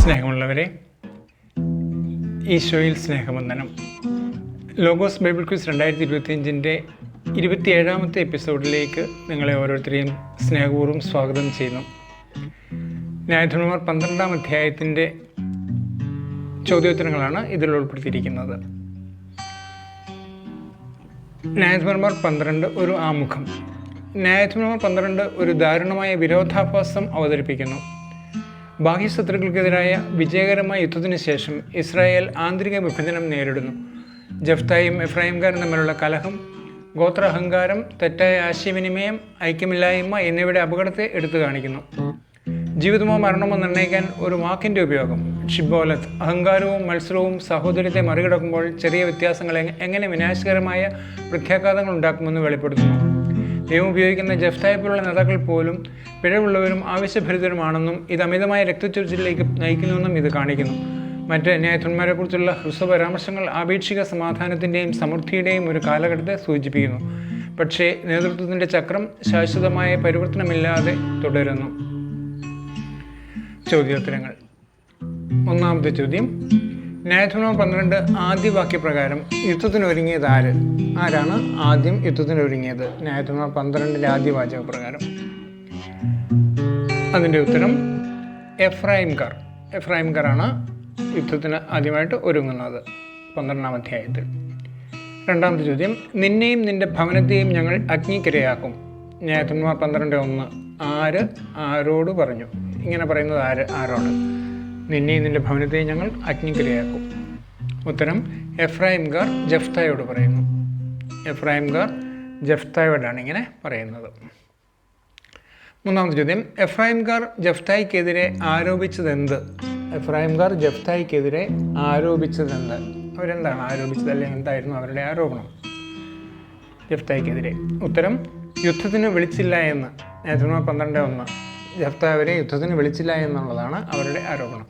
സ്നേഹമുള്ളവരെ, ഈശോയിൽ സ്നേഹവന്ദനം. ലോഗോസ് ബൈബിൾ ക്വിസ് 2025 27ാമത്തെ എപ്പിസോഡിലേക്ക് നിങ്ങളെ ഓരോരുത്തരെയും സ്നേഹപൂർവ്വം സ്വാഗതം ചെയ്യുന്നു. ന്യായാധിപന്മാർ 12-ാം അധ്യായത്തിൻ്റെ ചോദ്യോത്തരങ്ങളാണ് ഇതിൽ ഉൾപ്പെടുത്തിയിരിക്കുന്നത്. ന്യായാധിപന്മാർ 12 ഒരു ആമുഖം. ന്യായാധിപന്മാർ 12 ഒരു ദാരുണമായ വിരോധാഭാസം അവതരിപ്പിക്കുന്നു. ബാഹ്യശത്രുക്കൾക്കെതിരായ വിജയകരമായ യുദ്ധത്തിന് ശേഷം ഇസ്രായേൽ ആന്തരിക വിഭജനം നേരിടുന്നു. ജഫ്തായും എഫ്രൈംകാരും തമ്മിലുള്ള കലഹം, ഗോത്രാഹങ്കാരം, തെറ്റായ ആശയവിനിമയം, ഐക്യമില്ലായ്മ എന്നിവയുടെ അപകടത്തെ എടുത്തു കാണിക്കുന്നു. ജീവിതമോ മരണമോ നിർണ്ണയിക്കാൻ ഒരു വാക്കിൻ്റെ ഉപയോഗം, ഷിബോലത്ത്. അഹങ്കാരവും മത്സരവും സഹോദര്യത്തെ മറികടക്കുമ്പോൾ ചെറിയ വ്യത്യാസങ്ങൾ എങ്ങനെ വിനാശകരമായ പ്രത്യാഘാതങ്ങൾ ഉണ്ടാക്കുമെന്ന് വെളിപ്പെടുത്തുന്നു. ദൈവം ഉപയോഗിക്കുന്ന ജഫ്തായെപ്പോലുള്ള നേതാക്കൾ പോലും പിഴവുള്ളവരും ആവശ്യഭരിതരുമാണെന്നും ഇത് അമിതമായ രക്തച്ചൊരിച്ചിലേക്ക് നയിക്കുന്നുവെന്നും ഇത് കാണിക്കുന്നു. മറ്റ് ന്യായാധിപന്മാരെക്കുറിച്ചുള്ള ഹ്രസ്വ പരാമർശങ്ങൾ ആപേക്ഷിക സമാധാനത്തിൻ്റെയും സമൃദ്ധിയുടെയും ഒരു കാലഘട്ടത്തെ സൂചിപ്പിക്കുന്നു. പക്ഷേ നേതൃത്വത്തിൻ്റെ ചക്രം ശാശ്വതമായ പരിവർത്തനമില്ലാതെ തുടരുന്നു. ചോദ്യോത്തരങ്ങൾ. ഒന്നാമത്തെ ചോദ്യം, ന്യായാധിപന്മാർ 12 ആദ്യ വാക്യപ്രകാരം യുദ്ധത്തിനൊരുങ്ങിയത് ആര്? ആരാണ് ആദ്യം യുദ്ധത്തിനൊരുങ്ങിയത്? ന്യായാധിപന്മാർ 12 ആദ്യ വാചകപ്രകാരം. അതിൻ്റെ ഉത്തരം എഫ്രൈംകാർ. എഫ്രൈംകാരാണ് യുദ്ധത്തിന് ആദ്യമായിട്ട് ഒരുങ്ങുന്നത് 12-ാം അധ്യായത്തിൽ. രണ്ടാമത്തെ ചോദ്യം, നിന്നെയും നിൻ്റെ ഭവനത്തെയും ഞങ്ങൾ അഗ്നിക്കിരയാക്കും. ന്യായാധിപന്മാർ 12:1. ആര് ആരോട് പറഞ്ഞു? ഇങ്ങനെ പറയുന്നത് ആരോട്? നിന്നെയും നിൻ്റെ ഭവനത്തെയും ഞങ്ങൾ അഗ്നിക്കിരയാക്കും. ഉത്തരം എഫ്രൈംകാർ ജഫ്തായോട് പറയുന്നു. എഫ്രൈംകാർ ജഫ്തായോടാണ് ഇങ്ങനെ പറയുന്നത്. മൂന്നാമത്തെ ചോദ്യം, എഫ്രൈംകാർ ജഫ്തായ്ക്കെതിരെ ആരോപിച്ചതെന്ത്? എഫ്രൈംകാർ ജഫ്തായ്ക്കെതിരെ ആരോപിച്ചതെന്ത്? അവരെന്താണ് ആരോപിച്ചത്, അല്ലെങ്കിൽ എന്തായിരുന്നു അവരുടെ ആരോപണം ജഫ്തായ്ക്കെതിരെ? ഉത്തരം യുദ്ധത്തിന് വിളിച്ചില്ല എന്ന്. ന്യായാധിപന്മാർ 12:1. ജഫ്ത അവരെ യുദ്ധത്തിന് വിളിച്ചില്ല എന്നുള്ളതാണ് അവരുടെ ആരോപണം.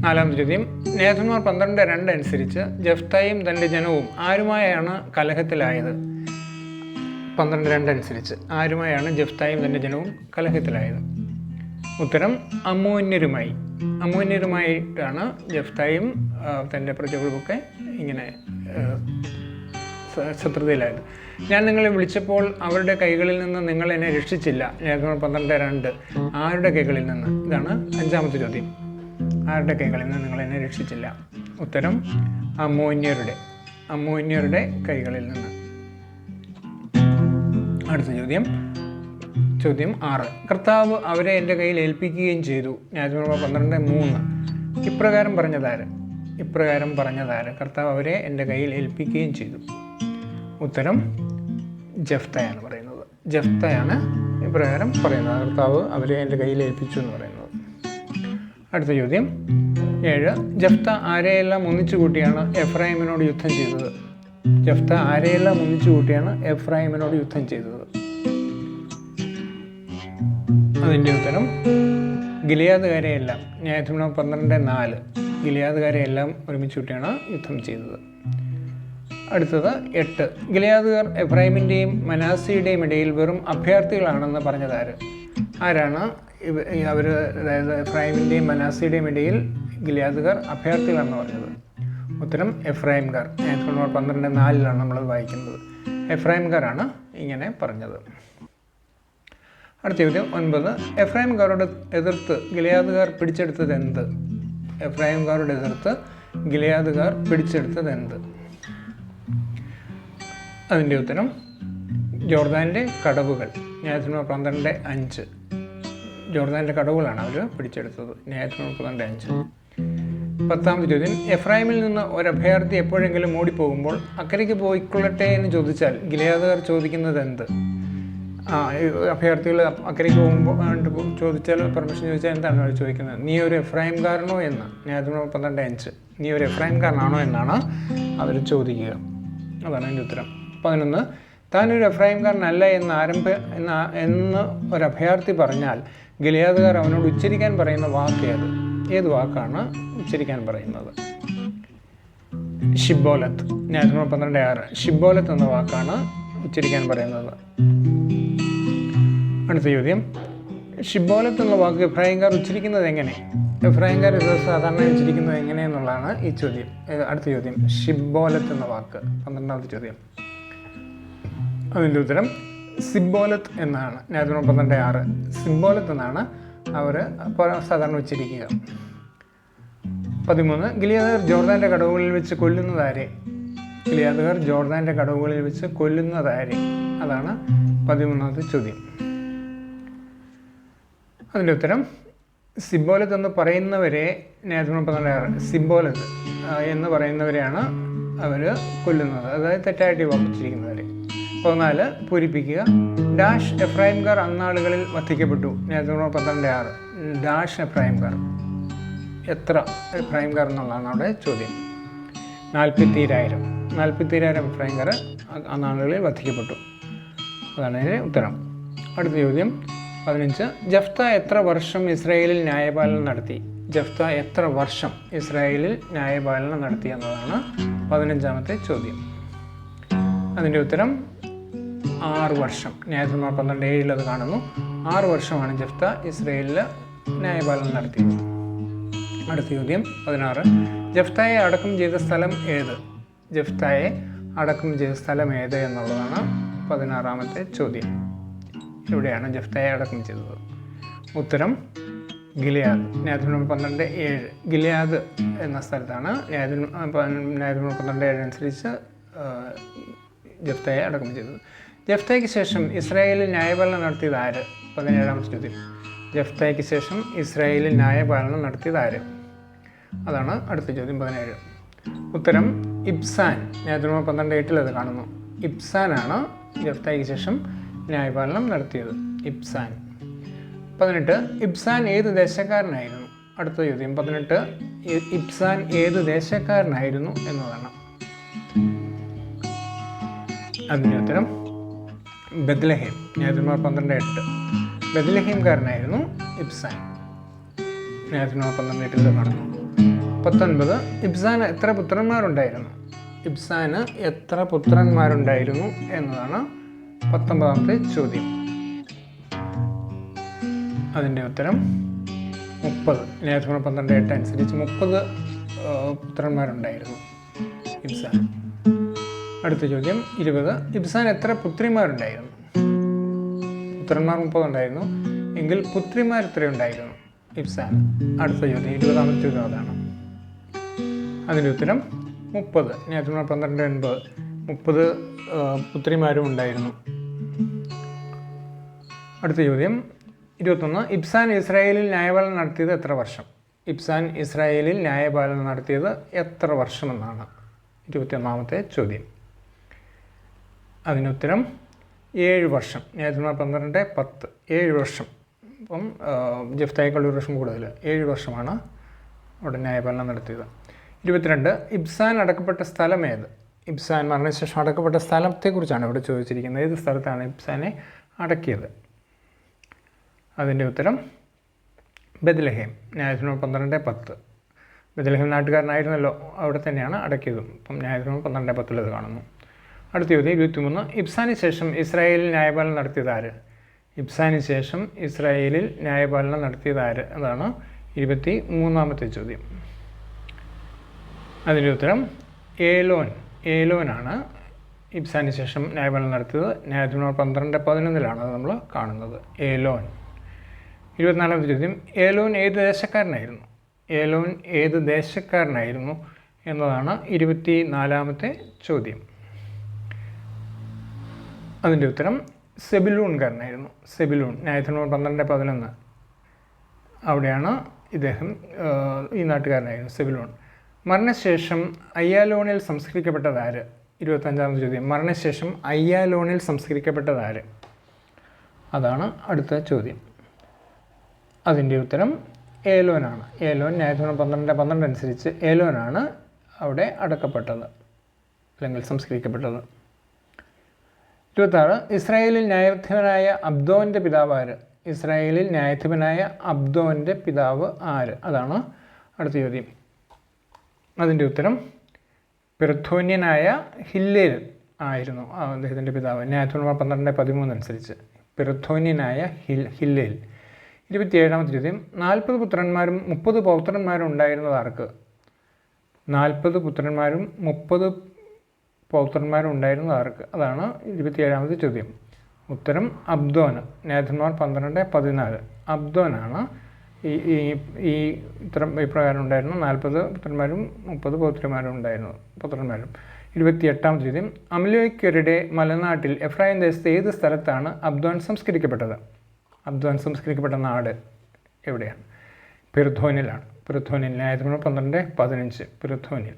നാലാമത്തെ ചോദ്യം, ന്യായാധിപന്മാർ 12:2 അനുസരിച്ച് ജഫ്തായും തൻ്റെ ജനവും ആരുമായാണ് കലഹത്തിലായത്? 12:2 അനുസരിച്ച് ആരുമായാണ് ജഫ്തായും തൻ്റെ ജനവും കലഹത്തിലായത്? ഉത്തരം അമ്മോന്യരുമായി. അമ്മോന്യരുമായിട്ടാണ് ജഫ്തായും തൻ്റെ പ്രജകളുമൊക്കെ ഇങ്ങനെ ശത്രുതയിലായത്. ഞാൻ നിങ്ങളെ വിളിച്ചപ്പോൾ അവരുടെ കൈകളിൽ നിന്ന് നിങ്ങൾ എന്നെ രക്ഷിച്ചില്ല. ന്യായാധിപന്മാർ 12:2. ആരുടെ കൈകളിൽ നിന്ന്? ഇതാണ് അഞ്ചാമത്തെ ചോദ്യം. ആരുടെ കൈകളിൽ നിന്ന് നിങ്ങൾ എന്നെ രക്ഷിച്ചില്ല? ഉത്തരം അമ്മോന്യരുടെ കൈകളിൽ നിന്ന്. അടുത്ത ചോദ്യം 6. കർത്താവ് അവരെ എൻ്റെ കയ്യിൽ ഏൽപ്പിക്കുകയും ചെയ്തു. ന്യായാധിപന്മാർ 12:3. ഇപ്രകാരം പറഞ്ഞതാര്? കർത്താവ് അവരെ എൻ്റെ കയ്യിൽ ഏൽപ്പിക്കുകയും ചെയ്തു. ഉത്തരം ജഫ്തയാണ് പറയുന്നത്. ജഫ്തയാണ് ഇപ്രകാരം പറയുന്നത്. കർത്താവ് അവരെ എൻ്റെ കയ്യിൽ ഏൽപ്പിച്ചു എന്ന് പറയുന്നത്. അടുത്ത ചോദ്യം 7. ജഫ്ത ആരെയെല്ലാം ഒന്നിച്ചു കൂട്ടിയാണ് എഫ്രൈമിനോട് യുദ്ധം ചെയ്തത്? ജഫ്ത ആരെയെല്ലാം ഒന്നിച്ചു കൂട്ടിയാണ് എഫ്രൈമിനോട് യുദ്ധം ചെയ്തത്? അതിൻ്റെ ഉത്തരം ഗിലെയാദുകാരെയെല്ലാം. ന്യായാധിപന്മാർ 12:4. ഗിലെയാദുകാരെയെല്ലാം ഒരുമിച്ച് കൂട്ടിയാണ് യുദ്ധം ചെയ്തത്. അടുത്തത് 8. ഗിലെയാദുകാർ എഫ്രൈമിൻ്റെയും മനാസയുടെയും ഇടയിൽ വെറും അഭയാർത്ഥികളാണെന്ന് പറഞ്ഞതാര്? ആരാണ് അവർ? അതായത് എഫ്രൈമിൻ്റെയും മനാസയുടെയും ഇടയിൽ ഗിലെയാദുകാർ അഭയാർത്ഥികളാണെന്ന് പറഞ്ഞത്? ഉത്തരം എഫ്രൈംകാർ. ന്യായാധിപന്മാർ 12:4 നമ്മളത് വായിക്കുന്നത്. എഫ്രൈംകാരാണ് ഇങ്ങനെ പറഞ്ഞത്. അടുത്ത ചോദ്യം 9. എഫ്രൈംകാരോട് എതിർത്ത് ഗിലെയാദുകാർ പിടിച്ചെടുത്തത് എന്ത്? എഫ്രൈംകാരോട് എതിർത്ത് ഗിലെയാദുകാർ പിടിച്ചെടുത്തത് എന്ത്? അതിൻ്റെ ഉത്തരം ജോർദാൻ്റെ കടവുകൾ. ന്യായാധിപന്മാർ 12:5. ജോർദാൻ്റെ കടവുകളാണ് അവർ പിടിച്ചെടുത്തത്. ന്യായാധിപന്മാർ 12:5. 10ാമത്തെ ചോദ്യം, എഫ്രൈമിൽ നിന്ന് ഒരു അഭയാർത്ഥി എപ്പോഴെങ്കിലും ഓടിപ്പോകുമ്പോൾ അക്കരയ്ക്ക് പോയിക്കൊള്ളട്ടെ എന്ന് ചോദിച്ചാൽ ഗിലെയാദുകാർ ചോദിക്കുന്നത് എന്ത്? അഭയാർത്ഥികൾ അക്കരയ്ക്ക് പോകുമ്പോൾ ചോദിച്ചാൽ, പെർമിഷൻ ചോദിച്ചാൽ എന്താണ് അവർ ചോദിക്കുന്നത്? നീ ഒരു എഫ്രൈംകാരനോ എന്ന്. ന്യായാധിപന്മാർ 12:5. നീ ഒരു എഫ്രൈംകാരനാണോ എന്നാണ് അവർ ചോദിക്കുക. അതാണ് എൻ്റെ ഉത്തരം. 11. താനൊരു എഫ്രൈംകാരനല്ല എന്ന് ഒരു അഭയാർത്ഥി പറഞ്ഞാൽ ഗിലെയാദുകാർ അവനോട് ഉച്ചരിക്കാൻ പറയുന്ന വാക്ക് ഏത് വാക്കാണ് ഉച്ചരിക്കാൻ പറയുന്നത്? ഷിബോലത്ത്. ന്യായാധിപന്മാർ 12:6. ഷിബോലത്ത് എന്ന വാക്കാണ് ഉച്ചരിക്കാൻ പറയുന്നത്. അടുത്ത ചോദ്യം, ഷിബോലത്ത് എന്ന വാക്ക് എഫ്രൈംകാർ ഉച്ചരിക്കുന്നത് എങ്ങനെ? എഫ്രൈംകാർ ഇത് സാധാരണ വെച്ചിരിക്കുന്നത് എങ്ങനെയെന്നുള്ളതാണ് ഈ ചോദ്യം. അടുത്ത ചോദ്യം, ഷിബോലത്ത് എന്ന വാക്ക്, 12ാമത്തെ ചോദ്യം. അതിൻ്റെ ഉത്തരം സിബോലത്ത് എന്നാണ്. ന്യായാധിപന്മാർ 12:6. സിബോലത്ത് എന്നാണ് അവർ സാധാരണ വെച്ചിരിക്കുക. 13, ഗിലിയാദുകാർ ജോർദാൻ്റെ കടവുകളിൽ വെച്ച് കൊല്ലുന്നതാരെ? ഗിലിയാദുകാർ ജോർദാൻ്റെ കടവുകളിൽ വെച്ച് കൊല്ലുന്നതാരെ? അതാണ് 13ാമത്തെ ചോദ്യം. അതിൻ്റെ ഉത്തരം സിബോലത്ത് എന്ന് പറയുന്നവരെ, ന്യായാധിപന്മാർ 12:6, സിബോലത്ത് എന്ന് പറയുന്നവരെയാണ് അവർ കൊല്ലുന്നത്, അതായത് തെറ്റായിട്ട് വപ്പിച്ചിരിക്കുന്നവരെ. 14, പൂരിപ്പിക്കുക. ഡാഷ് എഫ്രൈംകാർ അന്നാളുകളിൽ വധിക്കപ്പെട്ടു. ന്യായാധിപന്മാർ 12:6. ഡാഷ് എഫ്രൈംകാർ, എത്ര എഫ്രൈംകാർ എന്നുള്ളതാണ് അവിടെ ചോദ്യം. 40,000 എഫ്രൈംകാർ അന്നാളുകളിൽ വധിക്കപ്പെട്ടു. അതാണ് അതിൻ്റെ ഉത്തരം. അടുത്ത ചോദ്യം 15, ജഫ്ത എത്ര വർഷം ഇസ്രായേലിൽ ന്യായപാലനം നടത്തി? ജഫ്ത എത്ര വർഷം ഇസ്രായേലിൽ ന്യായപാലനം നടത്തി എന്നതാണ് 15ാമത്തെ ചോദ്യം. അതിൻ്റെ ഉത്തരം 6 വർഷം. ന്യായാധിപന്മാർ 12:7 അത് കാണുന്നു. 6 വർഷമാണ് ജഫ്ത ഇസ്രായേലിൽ ന്യായപാലനം നടത്തിയത്. അടുത്ത ചോദ്യം 16, ജഫ്തായെ അടക്കം ചെയ്ത സ്ഥലം ഏത്? ജഫ്തായെ അടക്കം ചെയ്ത സ്ഥലം ഏത് എന്നുള്ളതാണ് 16ാമത്തെ ചോദ്യം. എവിടെയാണ് ജഫ്തായെ അടക്കം ചെയ്തത്? ഉത്തരം ഗിലിയാദ്. ന്യായാധിപന്മാർ 12:7. ഗിലിയാദ് എന്ന സ്ഥലത്താണ് ന്യായാധിപന്മാർ 12:7 അനുസരിച്ച് ജഫ്തായെ അടക്കം ചെയ്തത്. ജഫ്തായ്ക്ക് ശേഷം ഇസ്രായേലിൽ ന്യായപാലനം നടത്തിയത് ആര്? 17ാമത്തെ ചോദ്യം. ജഫ്തായ്ക്ക് ശേഷം ഇസ്രായേലിൽ ന്യായപാലനം നടത്തിയത് ആര്? അതാണ് അടുത്ത ചോദ്യം 17. ഉത്തരം ഇബ്സാൻ. ന്യായാധിപന്മാർ 12:8 അത് കാണുന്നു. ഇബ്സാനാണ് ജഫ്തായ്ക്ക് ശേഷം ന്യായപാലനം നടത്തിയത്. ഇബ്സാൻ. 18, ഇബ്സാൻ ഏത് ദേശക്കാരനായിരുന്നു? അടുത്ത ചോദ്യം 18, ഇബ്സാൻ ഏത് ദേശക്കാരനായിരുന്നു എന്നതാണ്. അതിൻ്റെ ഉത്തരം ബെത്ലഹേം. ന്യായാധിപന്മാർ 12:8. ബെത്ലഹേംകാരനായിരുന്നു ഇബ്സാൻ. ന്യായാധിപന്മാർ 12:8 കാണുന്നു. 19, ഇബ്സാന് എത്ര പുത്രന്മാരുണ്ടായിരുന്നു? ഇബ്സാന് എത്ര പുത്രന്മാരുണ്ടായിരുന്നു എന്നതാണ് 19ാമത്തെ ചോദ്യം. അതിൻ്റെ ഉത്തരം 30. ന്യായാധിപന്മാർ 12:8 അനുസരിച്ച് 30 പുത്രന്മാരുണ്ടായിരുന്നു ഇബ്സാൻ. അടുത്ത ചോദ്യം 20, ഇബ്സാൻ എത്ര പുത്രിമാരുണ്ടായിരുന്നു? പുത്രന്മാർ 30 ഉണ്ടായിരുന്നു, എങ്കിൽ പുത്രിമാർ എത്രയുണ്ടായിരുന്നു ഇബ്സാൻ? അടുത്ത ചോദ്യം 20ാമത്തെ ചോദ്യം അതാണ്. അതിൻ്റെ ഉത്തരം 30. ന്യായാധിപന്മാർ 12:9. 30 പുത്രിമാരും ഉണ്ടായിരുന്നു. അടുത്ത ചോദ്യം 21, ഇബ്സാൻ ഇസ്രായേലിൽ ന്യായപാലനം നടത്തിയത് എത്ര വർഷം? ഇബ്സാൻ ഇസ്രായേലിൽ ന്യായപാലനം നടത്തിയത് എത്ര വർഷമെന്നാണ് 21ാമത്തെ ചോദ്യം. അതിനുത്തരം 7 വർഷം. ന്യായാധിപന്മാർ 12:10. 7 വർഷം. അപ്പം ജഫ്തായേക്കാൾ 1 വർഷം കൂടുതൽ, 7 വർഷമാണ് അവിടെ ന്യായപാലനം നടത്തിയത്. 22, ഇബ്സാൻ അടക്കപ്പെട്ട സ്ഥലം ഏത്? ഇബ്സാൻ മരണശേഷം അടക്കപ്പെട്ട സ്ഥലത്തെക്കുറിച്ചാണ് ഇവിടെ ചോദിച്ചിരിക്കുന്നത്. ഏത് സ്ഥലത്താണ് ഇബ്സാനെ അടക്കിയത്? അതിൻ്റെ ഉത്തരം ബെത്ലഹേം. ന്യായാധിപന്മാർ 12:10. ബെത്ലഹേം നാട്ടുകാരനായിരുന്നല്ലോ, അവിടെ തന്നെയാണ് അടക്കിയതും. അപ്പം ന്യായാധിപന്മാർ 12:10 അത് കാണുന്നു. അടുത്ത ചോദ്യം 23, ഇബ്സാന് ശേഷം ഇസ്രായേലിൽ ന്യായപാലനം നടത്തിയത് ആര്? ഇബ്സാന് ശേഷം ഇസ്രായേലിൽ ന്യായപാലനം നടത്തിയത് ആര്? അതാണ് 23ാമത്തെ ചോദ്യം. അതിൻ്റെ ഉത്തരം ഏലോനാണ് ഇബ്സാന് ശേഷം ന്യായപാലനം നടത്തിയത്. ന്യായാധിപന്മാർ 12:11 അത് നമ്മൾ കാണുന്നത്. ഏലോൻ. 24ാമത്തെ ചോദ്യം, ഏലോൻ ഏത് ദേശക്കാരനായിരുന്നു? ഏലോൻ ഏത് ദേശക്കാരനായിരുന്നു എന്നതാണ് 24ാമത്തെ ചോദ്യം. അതിൻ്റെ ഉത്തരം സെബിലൂൺകാരനായിരുന്നു. സെബിലൂൺ. ന്യായാധിപന്മാർ 12:11 അവിടെയാണ് ഇദ്ദേഹം, ഈ നാട്ടുകാരനായിരുന്നു സെബിലൂൺ. മരണശേഷം അയ്യാലോണിൽ സംസ്കരിക്കപ്പെട്ടത് ആര്? 25ാമത്തെ ചോദ്യം. മരണശേഷം അയ്യാലോണിൽ സംസ്കരിക്കപ്പെട്ടത് ആര്? അതാണ് അടുത്ത ചോദ്യം. അതിൻ്റെ ഉത്തരം ഏലോനാണ്. ഏലോൻ. ന്യായാധിപന്മാർ 12:12 അനുസരിച്ച് ഏലോനാണ് അവിടെ അടക്കപ്പെട്ടത് അല്ലെങ്കിൽ സംസ്കരിക്കപ്പെട്ടത്. 26, ഇസ്രായേലിൽ ന്യായാധിപനായ അബ്ദോൻ്റെ പിതാവ് ആര്? ഇസ്രായേലിൽ ന്യായാധിപനായ അബ്ദോൻ്റെ പിതാവ് ആര്? അതാണ് അടുത്ത ചോദ്യം. അതിൻ്റെ ഉത്തരം പിറഥോന്യനായ ഹില്ലേൽ ആയിരുന്നു അദ്ദേഹത്തിൻ്റെ പിതാവ്. ന്യായാധിപന്മാർ 12:13 അനുസരിച്ച് പിറഥോന്യനായ ഹില്ലേൽ. 27-ാമത്തെ ചോദ്യം 40 പുത്രന്മാരും 30 പൗത്രന്മാരും ഉണ്ടായിരുന്നത് ആർക്ക്? 40 പുത്രന്മാരും 30 പൗത്രന്മാരും ഉണ്ടായിരുന്നത് ആർക്ക്? അതാണ് 27-ാമത്തെ ചോദ്യം. ഉത്തരം അബ്ദോന്. ന്യായാധിപന്മാർ 12-14. അബ്ദോനാണ് ഈ ഇപ്രകാരം ഉണ്ടായിരുന്നു. 40 പുത്രന്മാരും 30 പൗത്രന്മാരും ഉണ്ടായിരുന്നു. 28-ാമത്തെ ചോദ്യം. അമലേക്യരുടെ മലനാട്ടിൽ എഫ്രൈം ദേശത്തെ ഏത് സ്ഥലത്താണ് അബ്ദോൻ സംസ്കരിക്കപ്പെട്ടത്? അബ്ദോൻ സംസ്കരിക്കപ്പെട്ട നാട് എവിടെയാണ്? പിർധോനിലാണ്. പിർധോനിൽ. ന്യായാധിപന്മാർ 12-15. പിർധോനിൽ.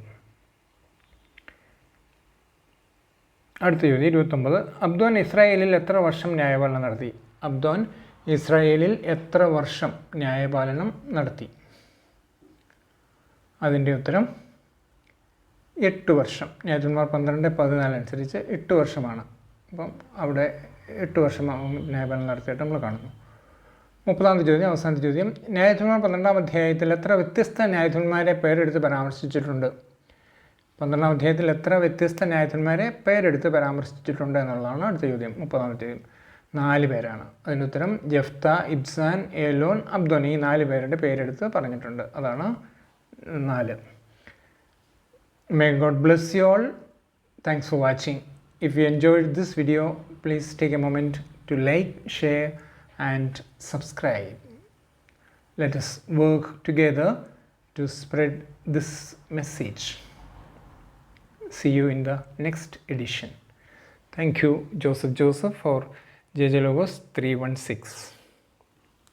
അടുത്ത ചോദ്യം 29. അബ്ദോൻ ഇസ്രായേലിൽ എത്ര വർഷം ന്യായപാലനം നടത്തി? അബ്ദോൻ ഇസ്രായേലിൽ എത്ര വർഷം ന്യായപാലനം നടത്തി? അതിൻ്റെ ഉത്തരം 8 വർഷം. ന്യായാധിപന്മാർ 12-14 അനുസരിച്ച് 8 വർഷമാണ്. അപ്പം അവിടെ 8 വർഷം ന്യായപാലനം നടത്തിയിട്ട് നമ്മൾ കാണുന്നു. 30-ാമത്തെ ചോദ്യം, അവസാനത്തെ ചോദ്യം. ന്യായാധിപന്മാർ 12-ാം അധ്യായത്തിൽ എത്ര വ്യത്യസ്ത ന്യായാധിപന്മാരെ പേരെടുത്ത് പരാമർശിച്ചിട്ടുണ്ട്? 12-ാം അധ്യായത്തിൽ എത്ര വ്യത്യസ്ത ന്യായാധിപന്മാരെ പേരെടുത്ത് പരാമർശിച്ചിട്ടുണ്ട് എന്നുള്ളതാണ് അടുത്ത ചോദ്യം. 30-ാമത്തെ ചോദ്യം. 4 പേരാണ്. അതിൻ്റെ ഉത്തരം ജെഫ്ത, ഇബ്സാൻ, ഏലോൻ, അബ്ദോൻ. ഈ 4 പേരുടെ പേരെടുത്ത് പറഞ്ഞിട്ടുണ്ട്. അതാണ് 4. May God bless you all. Thanks for watching. If you enjoyed this video, please take a moment to like, share and subscribe. Let us work together to spread this message. See you in the next edition. Thank you, Joseph for JJ Logos 316.